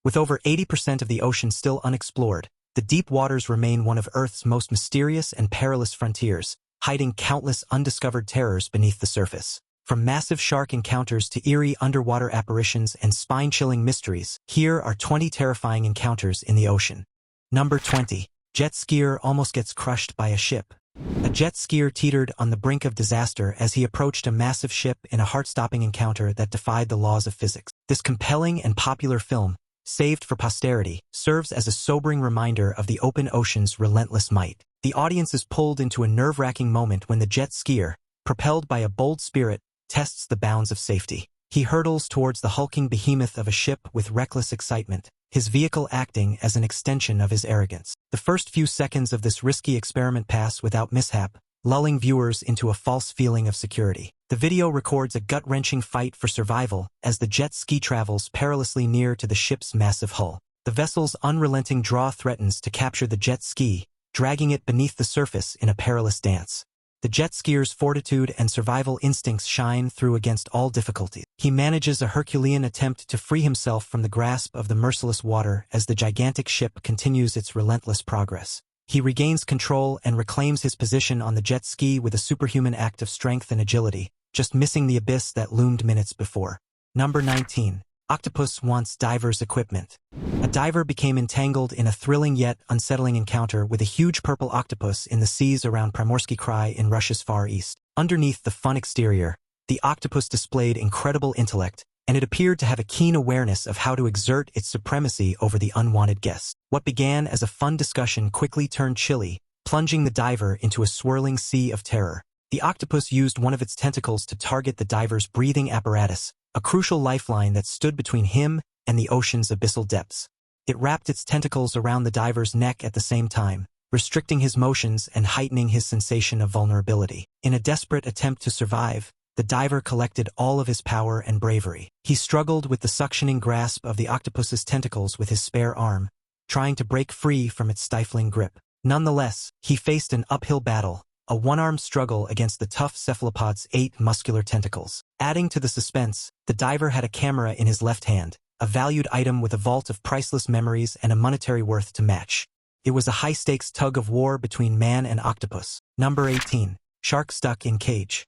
With over 80% of the ocean still unexplored, the deep waters remain one of Earth's most mysterious and perilous frontiers, hiding countless undiscovered terrors beneath the surface. From massive shark encounters to eerie underwater apparitions and spine-chilling mysteries, here are 20 terrifying encounters in the ocean. Number 20. Jet skier almost gets crushed by a ship. A jet skier teetered on the brink of disaster as he approached a massive ship in a heart-stopping encounter that defied the laws of physics. This compelling and popular film, saved for posterity, serves as a sobering reminder of the open ocean's relentless might. The audience is pulled into a nerve-wracking moment when the jet skier, propelled by a bold spirit, tests the bounds of safety. He hurtles towards the hulking behemoth of a ship with reckless excitement, his vehicle acting as an extension of his arrogance. The first few seconds of this risky experiment pass without mishap, lulling viewers into a false feeling of security. The video records a gut-wrenching fight for survival as the jet ski travels perilously near to the ship's massive hull. The vessel's unrelenting draw threatens to capture the jet ski, dragging it beneath the surface in a perilous dance. The jet skier's fortitude and survival instincts shine through against all difficulties. He manages a Herculean attempt to free himself from the grasp of the merciless water as the gigantic ship continues its relentless progress. He regains control and reclaims his position on the jet ski with a superhuman act of strength and agility, just missing the abyss that loomed minutes before. Number 19. Octopus wants diver's equipment. A diver became entangled in a thrilling yet unsettling encounter with a huge purple octopus in the seas around Primorsky Krai in Russia's Far East. Underneath the fun exterior, the octopus displayed incredible intellect, and it appeared to have a keen awareness of how to exert its supremacy over the unwanted guest. What began as a fun discussion quickly turned chilly, plunging the diver into a swirling sea of terror. The octopus used one of its tentacles to target the diver's breathing apparatus, a crucial lifeline that stood between him and the ocean's abyssal depths. It wrapped its tentacles around the diver's neck at the same time, restricting his motions and heightening his sensation of vulnerability. In a desperate attempt to survive, the diver collected all of his power and bravery. He struggled with the suctioning grasp of the octopus's tentacles with his spare arm, trying to break free from its stifling grip. Nonetheless, he faced an uphill battle, a one-armed struggle against the tough cephalopod's 8 muscular tentacles. Adding to the suspense, the diver had a camera in his left hand, a valued item with a vault of priceless memories and a monetary worth to match. It was a high-stakes tug-of-war between man and octopus. Number 18. Shark stuck in cage.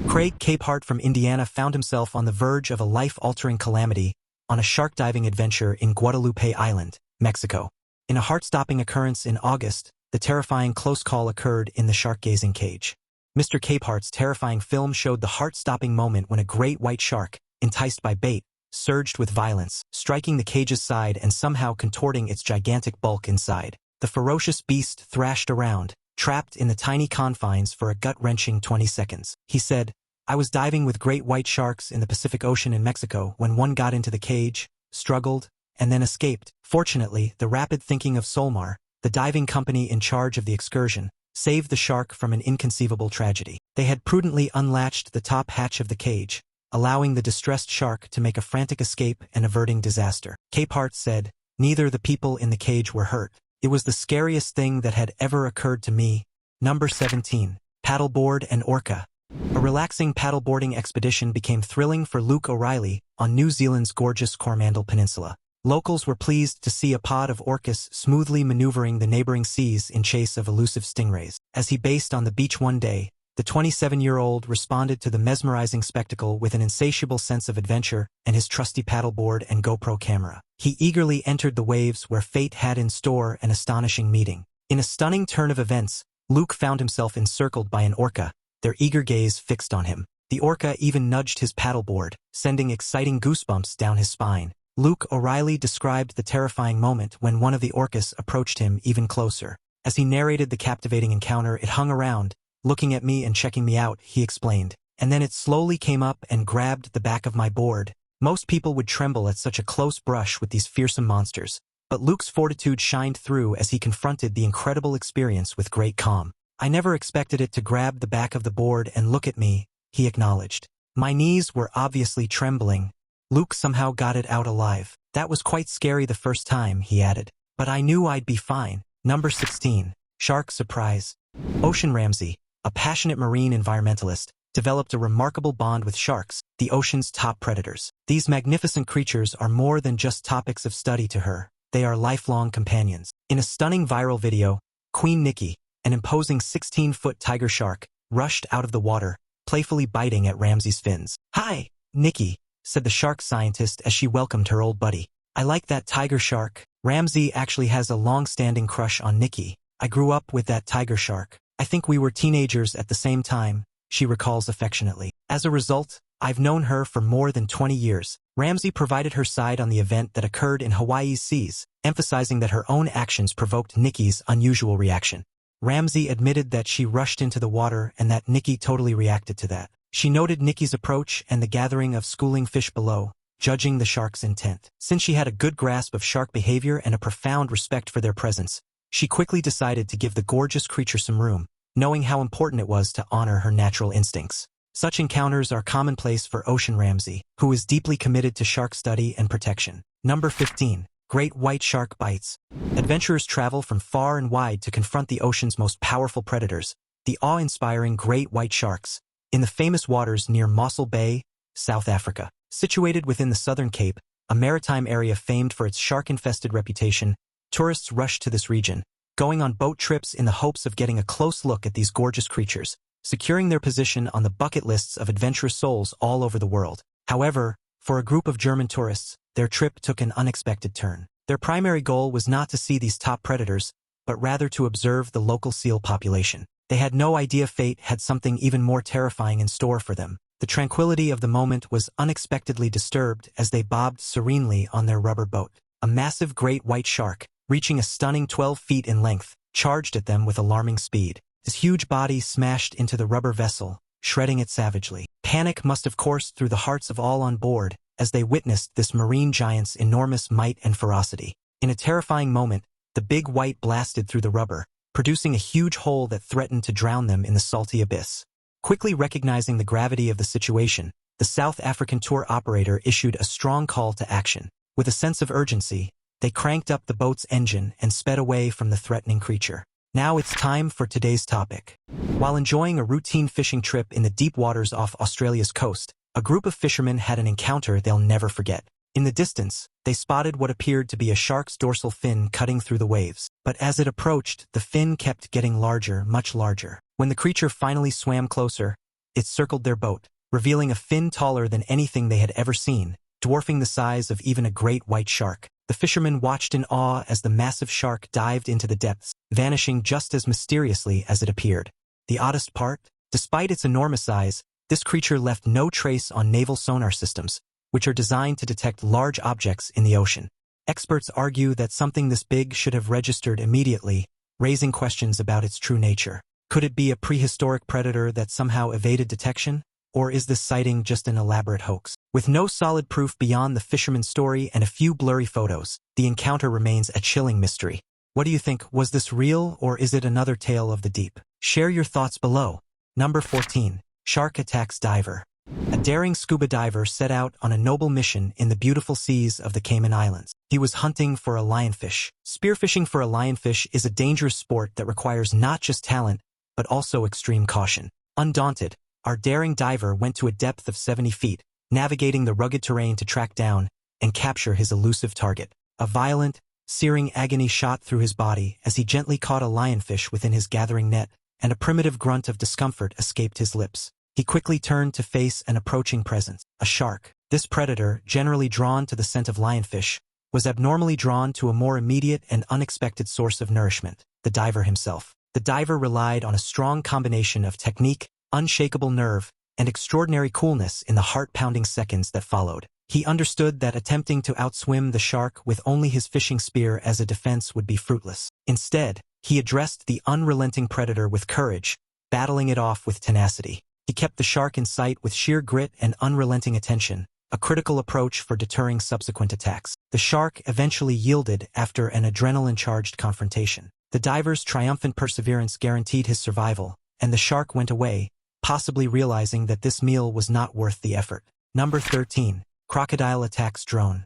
Craig Capehart from Indiana found himself on the verge of a life-altering calamity on a shark diving adventure in Guadalupe Island, Mexico. In a heart-stopping occurrence in August, the terrifying close call occurred in the shark-gazing cage. Mr. Capehart's terrifying film showed the heart-stopping moment when a great white shark, enticed by bait, surged with violence, striking the cage's side and somehow contorting its gigantic bulk inside. The ferocious beast thrashed around, trapped in the tiny confines for a gut-wrenching 20 seconds. He said, "I was diving with great white sharks in the Pacific Ocean in Mexico when one got into the cage, struggled, and then escaped. Fortunately, the rapid thinking of Solmar, the diving company in charge of the excursion, saved the shark from an inconceivable tragedy. They had prudently unlatched the top hatch of the cage, allowing the distressed shark to make a frantic escape and averting disaster." Capehart said, "Neither the people in the cage were hurt. It was the scariest thing that had ever occurred to me." Number 17. Paddleboard and orca. A relaxing paddleboarding expedition became thrilling for Luke O'Reilly on New Zealand's gorgeous Coromandel Peninsula. Locals were pleased to see a pod of orcas smoothly maneuvering the neighboring seas in chase of elusive stingrays. As he based on the beach one day, the 27-year-old responded to the mesmerizing spectacle with an insatiable sense of adventure and his trusty paddleboard and GoPro camera. He eagerly entered the waves where fate had in store an astonishing meeting. In a stunning turn of events, Luke found himself encircled by an orca, their eager gaze fixed on him. The orca even nudged his paddleboard, sending exciting goosebumps down his spine. Luke O'Reilly described the terrifying moment when one of the orcas approached him even closer. As he narrated the captivating encounter, "It hung around, looking at me and checking me out," he explained. "And then it slowly came up and grabbed the back of my board." Most people would tremble at such a close brush with these fearsome monsters, but Luke's fortitude shined through as he confronted the incredible experience with great calm. "I never expected it to grab the back of the board and look at me," he acknowledged. "My knees were obviously trembling. Luke somehow got it out alive. That was quite scary the first time," he added. "But I knew I'd be fine." Number 16. Shark surprise. Ocean Ramsey, a passionate marine environmentalist, developed a remarkable bond with sharks, the ocean's top predators. These magnificent creatures are more than just topics of study to her. They are lifelong companions. In a stunning viral video, Queen Nikki, an imposing 16-foot tiger shark, rushed out of the water, playfully biting at Ramsey's fins. "Hi, Nikki," said the shark scientist as she welcomed her old buddy. "I like that tiger shark." Ramsey actually has a long-standing crush on Nikki. "I grew up with that tiger shark. I think we were teenagers at the same time," she recalls affectionately. "As a result, I've known her for more than 20 years. Ramsey provided her side on the event that occurred in Hawaii's seas, emphasizing that her own actions provoked Nikki's unusual reaction. Ramsey admitted that she rushed into the water and that Nikki totally reacted to that. She noted Nikki's approach and the gathering of schooling fish below, judging the shark's intent. Since she had a good grasp of shark behavior and a profound respect for their presence, she quickly decided to give the gorgeous creature some room, knowing how important it was to honor her natural instincts. Such encounters are commonplace for Ocean Ramsey, who is deeply committed to shark study and protection. Number 15. Great white shark bites. Adventurers travel from far and wide to confront the ocean's most powerful predators, the awe-inspiring great white sharks, in the famous waters near Mossel Bay, South Africa. Situated within the Southern Cape, a maritime area famed for its shark-infested reputation, tourists rush to this region, going on boat trips in the hopes of getting a close look at these gorgeous creatures, securing their position on the bucket lists of adventurous souls all over the world. However, for a group of German tourists, their trip took an unexpected turn. Their primary goal was not to see these top predators, but rather to observe the local seal population. They had no idea fate had something even more terrifying in store for them. The tranquility of the moment was unexpectedly disturbed as they bobbed serenely on their rubber boat. A massive great white shark, reaching a stunning 12 feet in length, charged at them with alarming speed. His huge body smashed into the rubber vessel, shredding it savagely. Panic must have coursed through the hearts of all on board as they witnessed this marine giant's enormous might and ferocity. In a terrifying moment, the big white blasted through the rubber, producing a huge hole that threatened to drown them in the salty abyss. Quickly recognizing the gravity of the situation, the South African tour operator issued a strong call to action. With a sense of urgency, they cranked up the boat's engine and sped away from the threatening creature. Now it's time for today's topic. While enjoying a routine fishing trip in the deep waters off Australia's coast, a group of fishermen had an encounter they'll never forget. In the distance, they spotted what appeared to be a shark's dorsal fin cutting through the waves. But as it approached, the fin kept getting larger, much larger. When the creature finally swam closer, it circled their boat, revealing a fin taller than anything they had ever seen, dwarfing the size of even a great white shark. The fishermen watched in awe as the massive shark dived into the depths, vanishing just as mysteriously as it appeared. The oddest part? Despite its enormous size, this creature left no trace on naval sonar systems, which are designed to detect large objects in the ocean. Experts argue that something this big should have registered immediately, raising questions about its true nature. Could it be a prehistoric predator that somehow evaded detection? Or is this sighting just an elaborate hoax? With no solid proof beyond the fisherman's story and a few blurry photos, the encounter remains a chilling mystery. What do you think? Was this real, or is it another tale of the deep? Share your thoughts below. Number 14. Shark attacks diver. A daring scuba diver set out on a noble mission in the beautiful seas of the Cayman Islands. He was hunting for a lionfish. Spearfishing for a lionfish is a dangerous sport that requires not just talent, but also extreme caution. Undaunted, our daring diver went to a depth of 70 feet, navigating the rugged terrain to track down and capture his elusive target. A violent, searing agony shot through his body as he gently caught a lionfish within his gathering net, and a primitive grunt of discomfort escaped his lips. He quickly turned to face an approaching presence, a shark. This predator, generally drawn to the scent of lionfish, was abnormally drawn to a more immediate and unexpected source of nourishment, the diver himself. The diver relied on a strong combination of technique, unshakable nerve, and extraordinary coolness in the heart-pounding seconds that followed. He understood that attempting to outswim the shark with only his fishing spear as a defense would be fruitless. Instead, he addressed the unrelenting predator with courage, battling it off with tenacity. He kept the shark in sight with sheer grit and unrelenting attention, a critical approach for deterring subsequent attacks. The shark eventually yielded after an adrenaline-charged confrontation. The diver's triumphant perseverance guaranteed his survival, and the shark went away, possibly realizing that this meal was not worth the effort. Number 13. Crocodile attacks drone.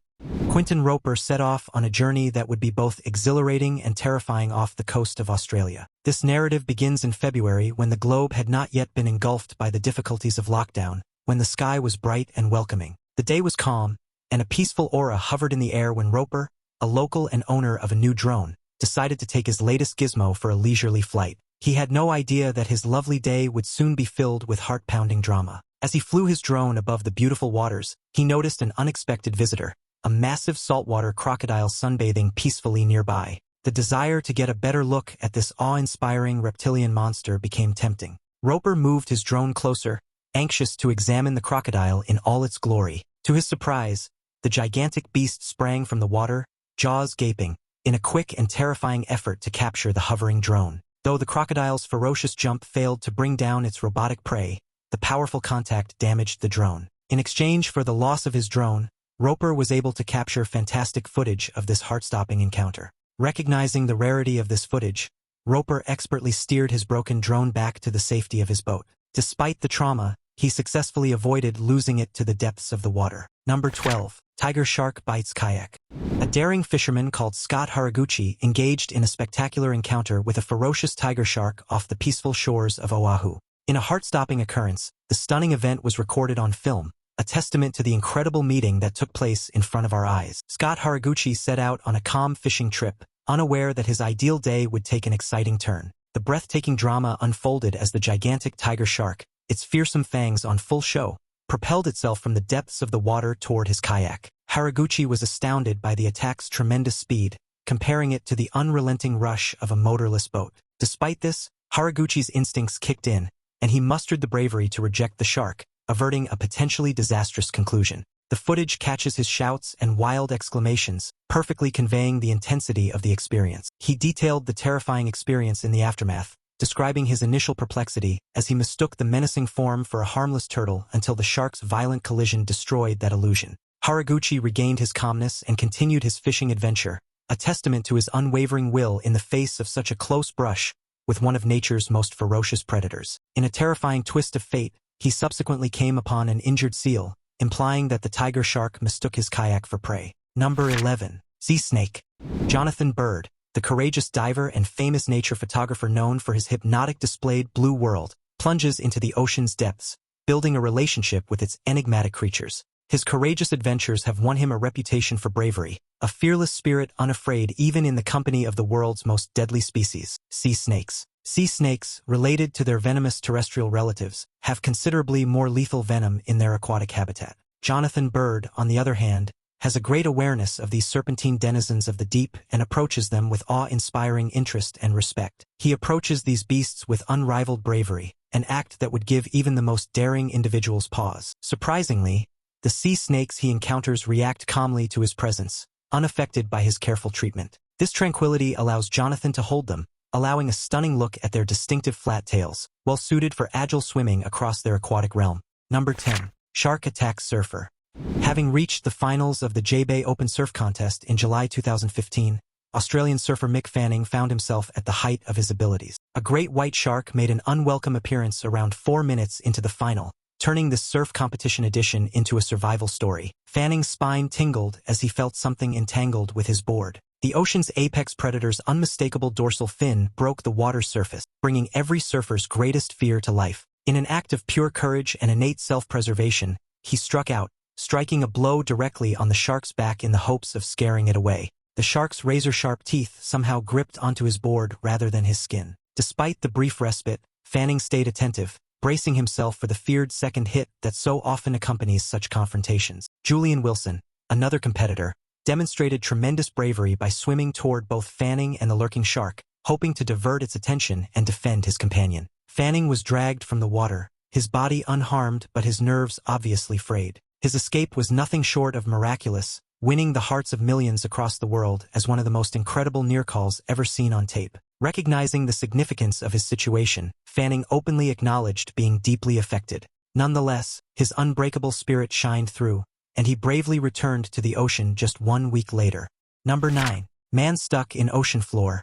Quentin Roper set off on a journey that would be both exhilarating and terrifying off the coast of Australia. This narrative begins in February when the globe had not yet been engulfed by the difficulties of lockdown, when the sky was bright and welcoming. The day was calm, and a peaceful aura hovered in the air when Roper, a local and owner of a new drone, decided to take his latest gizmo for a leisurely flight. He had no idea that his lovely day would soon be filled with heart-pounding drama. As he flew his drone above the beautiful waters, he noticed an unexpected visitor, a massive saltwater crocodile sunbathing peacefully nearby. The desire to get a better look at this awe-inspiring reptilian monster became tempting. Roper moved his drone closer, anxious to examine the crocodile in all its glory. To his surprise, the gigantic beast sprang from the water, jaws gaping, in a quick and terrifying effort to capture the hovering drone. Though the crocodile's ferocious jump failed to bring down its robotic prey, the powerful contact damaged the drone. In exchange for the loss of his drone, Roper was able to capture fantastic footage of this heart-stopping encounter. Recognizing the rarity of this footage, Roper expertly steered his broken drone back to the safety of his boat. Despite the trauma, he successfully avoided losing it to the depths of the water. Number 12. Tiger shark bites kayak. A daring fisherman called Scott Haraguchi engaged in a spectacular encounter with a ferocious tiger shark off the peaceful shores of Oahu. In a heart-stopping occurrence, the stunning event was recorded on film, a testament to the incredible meeting that took place in front of our eyes. Scott Haraguchi set out on a calm fishing trip, unaware that his ideal day would take an exciting turn. The breathtaking drama unfolded as the gigantic tiger shark, its fearsome fangs on full show, propelled itself from the depths of the water toward his kayak. Haraguchi was astounded by the attack's tremendous speed, comparing it to the unrelenting rush of a motorless boat. Despite this, Haraguchi's instincts kicked in, and he mustered the bravery to reject the shark, averting a potentially disastrous conclusion. The footage catches his shouts and wild exclamations, perfectly conveying the intensity of the experience. He detailed the terrifying experience in the aftermath, describing his initial perplexity as he mistook the menacing form for a harmless turtle until the shark's violent collision destroyed that illusion. Haraguchi regained his calmness and continued his fishing adventure, a testament to his unwavering will in the face of such a close brush with one of nature's most ferocious predators. In a terrifying twist of fate, he subsequently came upon an injured seal, implying that the tiger shark mistook his kayak for prey. Number 11. Sea snake. Jonathan Bird, the courageous diver and famous nature photographer known for his hypnotic displayed blue world, plunges into the ocean's depths, building a relationship with its enigmatic creatures. His courageous adventures have won him a reputation for bravery, a fearless spirit unafraid even in the company of the world's most deadly species, sea snakes. Sea snakes, related to their venomous terrestrial relatives, have considerably more lethal venom in their aquatic habitat. Jonathan Bird, on the other hand, has a great awareness of these serpentine denizens of the deep and approaches them with awe-inspiring interest and respect. He approaches these beasts with unrivaled bravery, an act that would give even the most daring individuals pause. Surprisingly, the sea snakes he encounters react calmly to his presence, unaffected by his careful treatment. This tranquility allows Jonathan to hold them, allowing a stunning look at their distinctive flat tails, well suited for agile swimming across their aquatic realm. Number 10. Shark attacks surfer. Having reached the finals of the J-Bay Open Surf Contest in July 2015, Australian surfer Mick Fanning found himself at the height of his abilities. A great white shark made an unwelcome appearance around 4 minutes into the final, turning this surf competition edition into a survival story. Fanning's spine tingled as he felt something entangled with his board. The ocean's apex predator's unmistakable dorsal fin broke the water's surface, bringing every surfer's greatest fear to life. In an act of pure courage and innate self-preservation, he struck out, striking a blow directly on the shark's back in the hopes of scaring it away. The shark's razor-sharp teeth somehow gripped onto his board rather than his skin. Despite the brief respite, Fanning stayed attentive, bracing himself for the feared second hit that so often accompanies such confrontations. Julian Wilson, another competitor, demonstrated tremendous bravery by swimming toward both Fanning and the lurking shark, hoping to divert its attention and defend his companion. Fanning was dragged from the water, his body unharmed but his nerves obviously frayed. His escape was nothing short of miraculous, winning the hearts of millions across the world as one of the most incredible near-calls ever seen on tape. Recognizing the significance of his situation, Fanning openly acknowledged being deeply affected. Nonetheless, his unbreakable spirit shined through, and he bravely returned to the ocean just 1 week later. Number 9. Man stuck in ocean floor.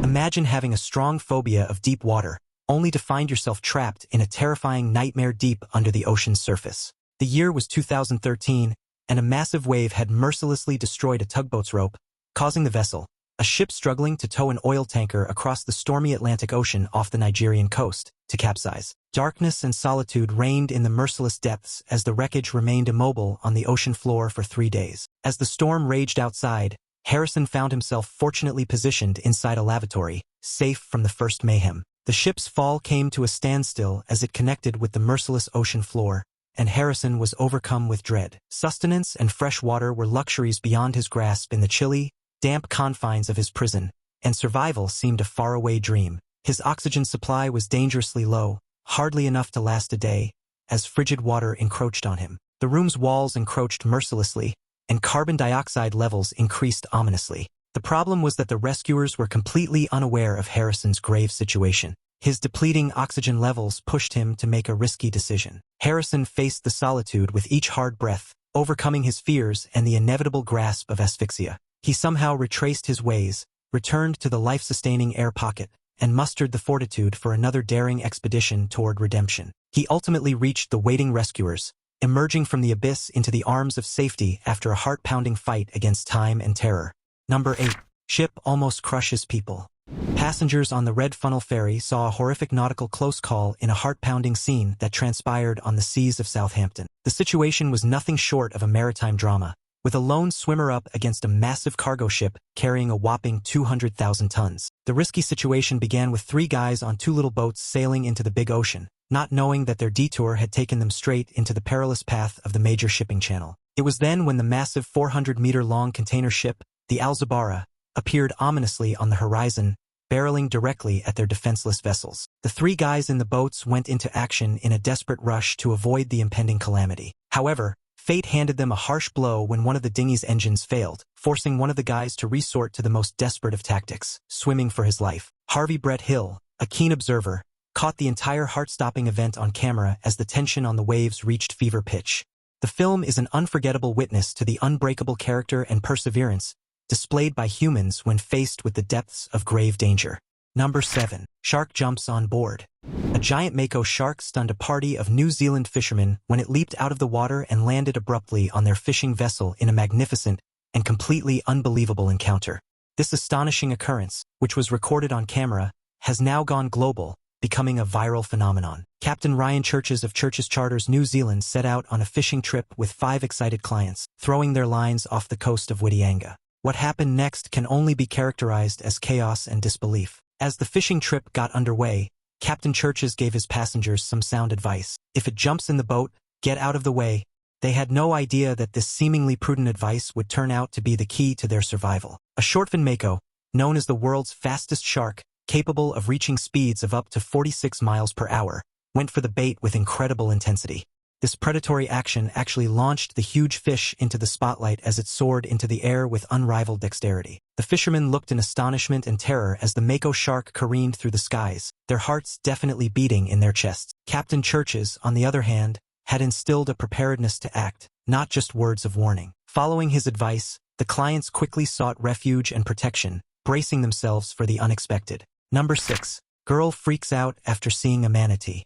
Imagine having a strong phobia of deep water, only to find yourself trapped in a terrifying nightmare deep under the ocean's surface. The year was 2013, and a massive wave had mercilessly destroyed a tugboat's rope, causing the vessel, a ship struggling to tow an oil tanker across the stormy Atlantic Ocean off the Nigerian coast, to capsize. Darkness and solitude reigned in the merciless depths as the wreckage remained immobile on the ocean floor for 3 days. As the storm raged outside, Harrison found himself fortunately positioned inside a lavatory, safe from the first mayhem. The ship's fall came to a standstill as it connected with the merciless ocean floor, and Harrison was overcome with dread. Sustenance and fresh water were luxuries beyond his grasp in the chilly, damp confines of his prison, and survival seemed a faraway dream. His oxygen supply was dangerously low, hardly enough to last a day, as frigid water encroached on him. The room's walls encroached mercilessly, and carbon dioxide levels increased ominously. The problem was that the rescuers were completely unaware of Harrison's grave situation. His depleting oxygen levels pushed him to make a risky decision. Harrison faced the solitude with each hard breath, overcoming his fears and the inevitable grasp of asphyxia. He somehow retraced his ways, returned to the life-sustaining air pocket, and mustered the fortitude for another daring expedition toward redemption. He ultimately reached the waiting rescuers, emerging from the abyss into the arms of safety after a heart-pounding fight against time and terror. Number 8. Ship almost crushes people. Passengers on the Red Funnel Ferry saw a horrific nautical close call in a heart-pounding scene that transpired on the seas of Southampton. The situation was nothing short of a maritime drama, with a lone swimmer up against a massive cargo ship carrying a whopping 200,000 tons. The risky situation began with 3 guys on 2 little boats sailing into the big ocean, not knowing that their detour had taken them straight into the perilous path of the major shipping channel. It was then when the massive 400-meter-long container ship, the Alzabara, appeared ominously on the horizon, barreling directly at their defenseless vessels. The 3 guys in the boats went into action in a desperate rush to avoid the impending calamity. However, fate handed them a harsh blow when one of the dinghy's engines failed, forcing one of the guys to resort to the most desperate of tactics, swimming for his life. Harvey Brett Hill, a keen observer, caught the entire heart-stopping event on camera as the tension on the waves reached fever pitch. The film is an unforgettable witness to the unbreakable character and perseverance displayed by humans when faced with the depths of grave danger. Number 7. Shark jumps on board. A giant Mako shark stunned a party of New Zealand fishermen when it leaped out of the water and landed abruptly on their fishing vessel in a magnificent and completely unbelievable encounter. This astonishing occurrence, which was recorded on camera, has now gone global, becoming a viral phenomenon. Captain Ryan Churches of Churches Charters New Zealand set out on a fishing trip with 5 excited clients, throwing their lines off the coast of Whitianga. What happened next can only be characterized as chaos and disbelief. As the fishing trip got underway, Captain Churches gave his passengers some sound advice. If it jumps in the boat, get out of the way. They had no idea that this seemingly prudent advice would turn out to be the key to their survival. A shortfin Mako, known as the world's fastest shark, capable of reaching speeds of up to 46 miles per hour, went for the bait with incredible intensity. This predatory action actually launched the huge fish into the spotlight as it soared into the air with unrivaled dexterity. The fishermen looked in astonishment and terror as the Mako shark careened through the skies, their hearts definitely beating in their chests. Captain Churches, on the other hand, had instilled a preparedness to act, not just words of warning. Following his advice, the clients quickly sought refuge and protection, bracing themselves for the unexpected. Number 6. Girl freaks out after seeing a manatee.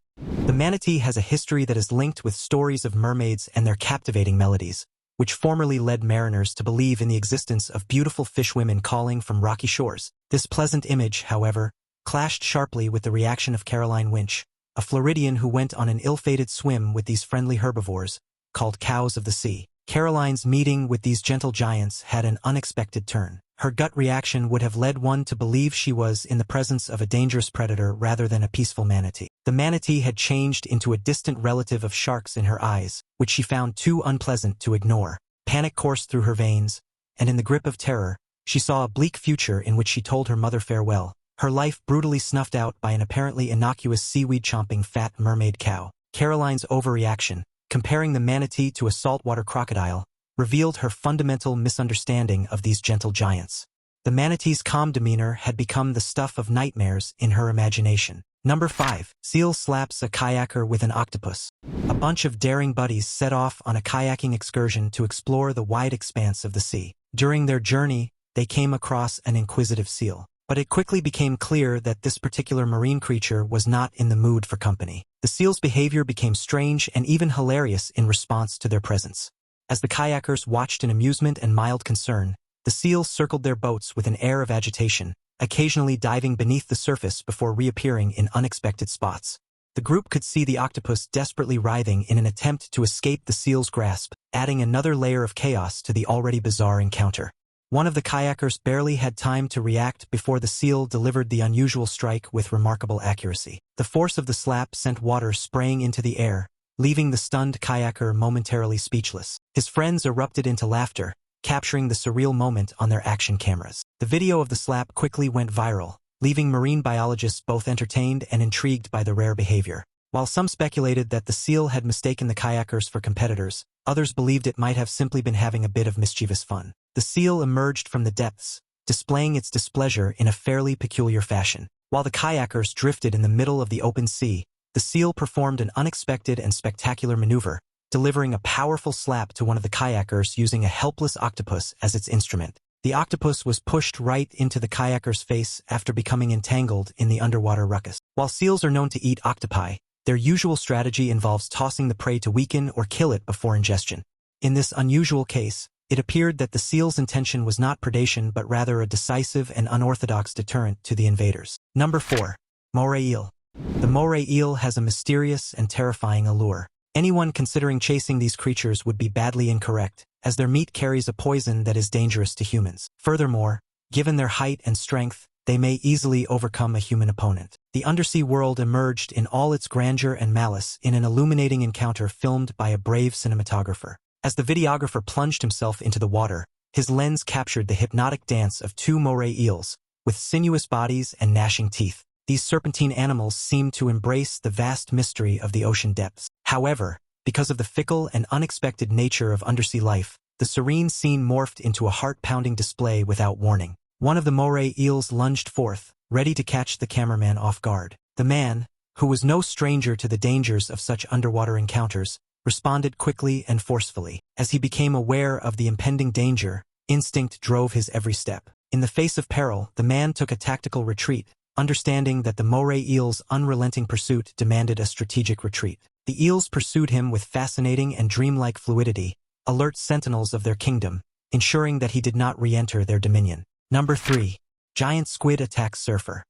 The manatee has a history that is linked with stories of mermaids and their captivating melodies, which formerly led mariners to believe in the existence of beautiful fishwomen calling from rocky shores. This pleasant image, however, clashed sharply with the reaction of Caroline Winch, a Floridian who went on an ill-fated swim with these friendly herbivores, called cows of the sea. Caroline's meeting with these gentle giants had an unexpected turn. Her gut reaction would have led one to believe she was in the presence of a dangerous predator rather than a peaceful manatee. The manatee had changed into a distant relative of sharks in her eyes, which she found too unpleasant to ignore. Panic coursed through her veins, and in the grip of terror, she saw a bleak future in which she told her mother farewell, her life brutally snuffed out by an apparently innocuous seaweed-chomping fat mermaid cow. Caroline's overreaction, comparing the manatee to a saltwater crocodile, revealed her fundamental misunderstanding of these gentle giants. The manatee's calm demeanor had become the stuff of nightmares in her imagination. Number 5. Seal slaps a kayaker with an octopus. A bunch of daring buddies set off on a kayaking excursion to explore the wide expanse of the sea. During their journey, they came across an inquisitive seal. But it quickly became clear that this particular marine creature was not in the mood for company. The seal's behavior became strange and even hilarious in response to their presence. As the kayakers watched in amusement and mild concern, the seals circled their boats with an air of agitation, occasionally diving beneath the surface before reappearing in unexpected spots. The group could see the octopus desperately writhing in an attempt to escape the seal's grasp, adding another layer of chaos to the already bizarre encounter. One of the kayakers barely had time to react before the seal delivered the unusual strike with remarkable accuracy. The force of the slap sent water spraying into the air, leaving the stunned kayaker momentarily speechless. His friends erupted into laughter, capturing the surreal moment on their action cameras. The video of the slap quickly went viral, leaving marine biologists both entertained and intrigued by the rare behavior. While some speculated that the seal had mistaken the kayakers for competitors, others believed it might have simply been having a bit of mischievous fun. The seal emerged from the depths, displaying its displeasure in a fairly peculiar fashion. While the kayakers drifted in the middle of the open sea, the seal performed an unexpected and spectacular maneuver, delivering a powerful slap to one of the kayakers using a helpless octopus as its instrument. The octopus was pushed right into the kayaker's face after becoming entangled in the underwater ruckus. While seals are known to eat octopi, their usual strategy involves tossing the prey to weaken or kill it before ingestion. In this unusual case, it appeared that the seal's intention was not predation but rather a decisive and unorthodox deterrent to the invaders. Number 4. Moray eel. The moray eel has a mysterious and terrifying allure. Anyone considering chasing these creatures would be badly incorrect, as their meat carries a poison that is dangerous to humans. Furthermore, given their height and strength, they may easily overcome a human opponent. The undersea world emerged in all its grandeur and malice in an illuminating encounter filmed by a brave cinematographer. As the videographer plunged himself into the water, his lens captured the hypnotic dance of two moray eels, with sinuous bodies and gnashing teeth. These serpentine animals seemed to embrace the vast mystery of the ocean depths. However, because of the fickle and unexpected nature of undersea life, the serene scene morphed into a heart-pounding display without warning. One of the moray eels lunged forth, ready to catch the cameraman off guard. The man, who was no stranger to the dangers of such underwater encounters, responded quickly and forcefully. As he became aware of the impending danger, instinct drove his every step. In the face of peril, the man took a tactical retreat, understanding that the moray eel's unrelenting pursuit demanded a strategic retreat. The eels pursued him with fascinating and dreamlike fluidity, alert sentinels of their kingdom, ensuring that he did not re-enter their dominion. Number 3. Giant squid attacks surfer.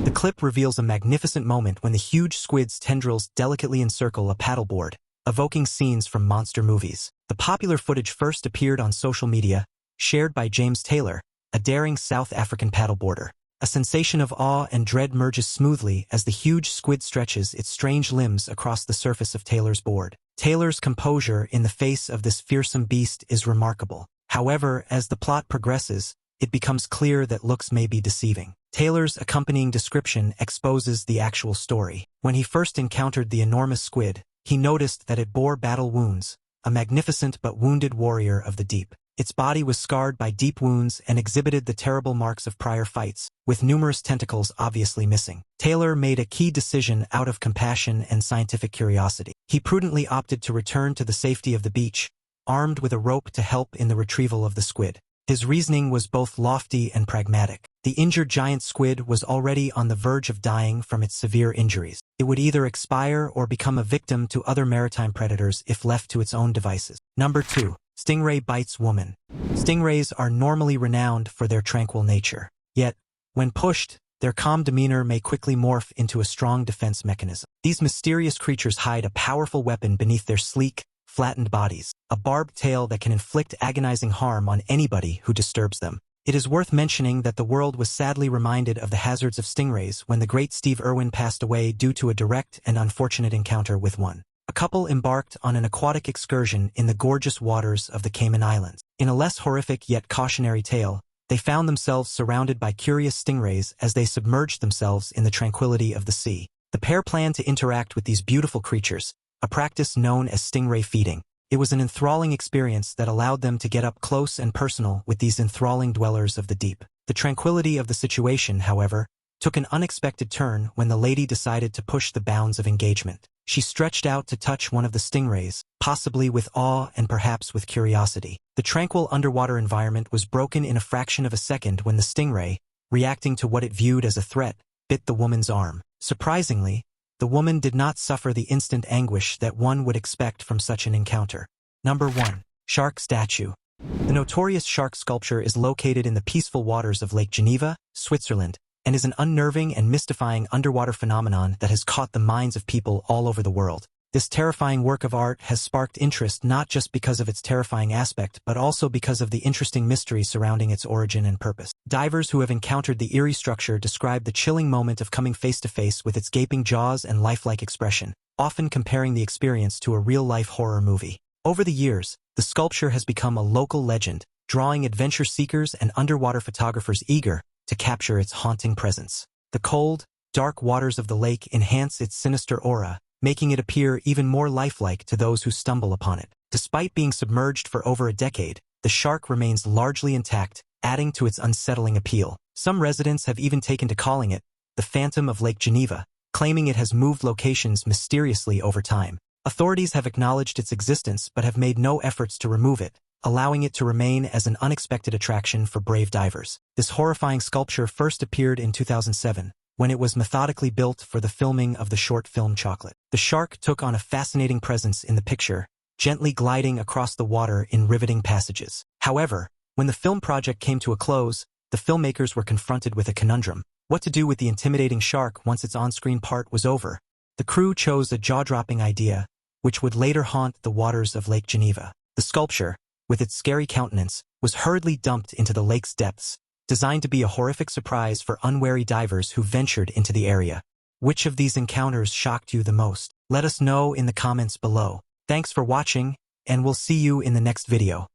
The clip reveals a magnificent moment when the huge squid's tendrils delicately encircle a paddleboard, evoking scenes from monster movies. The popular footage first appeared on social media, shared by James Taylor, a daring South African paddleboarder. A sensation of awe and dread merges smoothly as the huge squid stretches its strange limbs across the surface of Taylor's board. Taylor's composure in the face of this fearsome beast is remarkable. However, as the plot progresses, it becomes clear that looks may be deceiving. Taylor's accompanying description exposes the actual story. When he first encountered the enormous squid, he noticed that it bore battle wounds, a magnificent but wounded warrior of the deep. Its body was scarred by deep wounds and exhibited the terrible marks of prior fights, with numerous tentacles obviously missing. Taylor made a key decision out of compassion and scientific curiosity. He prudently opted to return to the safety of the beach, armed with a rope to help in the retrieval of the squid. His reasoning was both lofty and pragmatic. The injured giant squid was already on the verge of dying from its severe injuries. It would either expire or become a victim to other maritime predators if left to its own devices. Number 2. Stingray bites woman. Stingrays are normally renowned for their tranquil nature. Yet, when pushed, their calm demeanor may quickly morph into a strong defense mechanism. These mysterious creatures hide a powerful weapon beneath their sleek, flattened bodies, a barbed tail that can inflict agonizing harm on anybody who disturbs them. It is worth mentioning that the world was sadly reminded of the hazards of stingrays when the great Steve Irwin passed away due to a direct and unfortunate encounter with one. A couple embarked on an aquatic excursion in the gorgeous waters of the Cayman Islands. In a less horrific yet cautionary tale, they found themselves surrounded by curious stingrays as they submerged themselves in the tranquility of the sea. The pair planned to interact with these beautiful creatures, a practice known as stingray feeding. It was an enthralling experience that allowed them to get up close and personal with these enthralling dwellers of the deep. The tranquility of the situation, however, took an unexpected turn when the lady decided to push the bounds of engagement. She stretched out to touch one of the stingrays, possibly with awe and perhaps with curiosity. The tranquil underwater environment was broken in a fraction of a second when the stingray, reacting to what it viewed as a threat, bit the woman's arm. Surprisingly, the woman did not suffer the instant anguish that one would expect from such an encounter. Number 1. Shark statue. The notorious shark sculpture is located in the peaceful waters of Lake Geneva, Switzerland, and is an unnerving and mystifying underwater phenomenon that has caught the minds of people all over the world. This terrifying work of art has sparked interest not just because of its terrifying aspect, but also because of the interesting mystery surrounding its origin and purpose. Divers who have encountered the eerie structure describe the chilling moment of coming face to face with its gaping jaws and lifelike expression, often comparing the experience to a real-life horror movie. Over the years, the sculpture has become a local legend, drawing adventure seekers and underwater photographers eager to capture its haunting presence. The cold, dark waters of the lake enhance its sinister aura, making it appear even more lifelike to those who stumble upon it. Despite being submerged for over a decade, the shark remains largely intact, adding to its unsettling appeal. Some residents have even taken to calling it the Phantom of Lake Geneva, claiming it has moved locations mysteriously over time. Authorities have acknowledged its existence but have made no efforts to remove it, allowing it to remain as an unexpected attraction for brave divers. This horrifying sculpture first appeared in 2007, when it was methodically built for the filming of the short film Chocolate. The shark took on a fascinating presence in the picture, gently gliding across the water in riveting passages. However, when the film project came to a close, the filmmakers were confronted with a conundrum: what to do with the intimidating shark once its on-screen part was over. The crew chose a jaw-dropping idea, which would later haunt the waters of Lake Geneva. The sculpture, with its scary countenance, was hurriedly dumped into the lake's depths, designed to be a horrific surprise for unwary divers who ventured into the area. Which of these encounters shocked you the most? Let us know in the comments below. Thanks for watching, and we'll see you in the next video.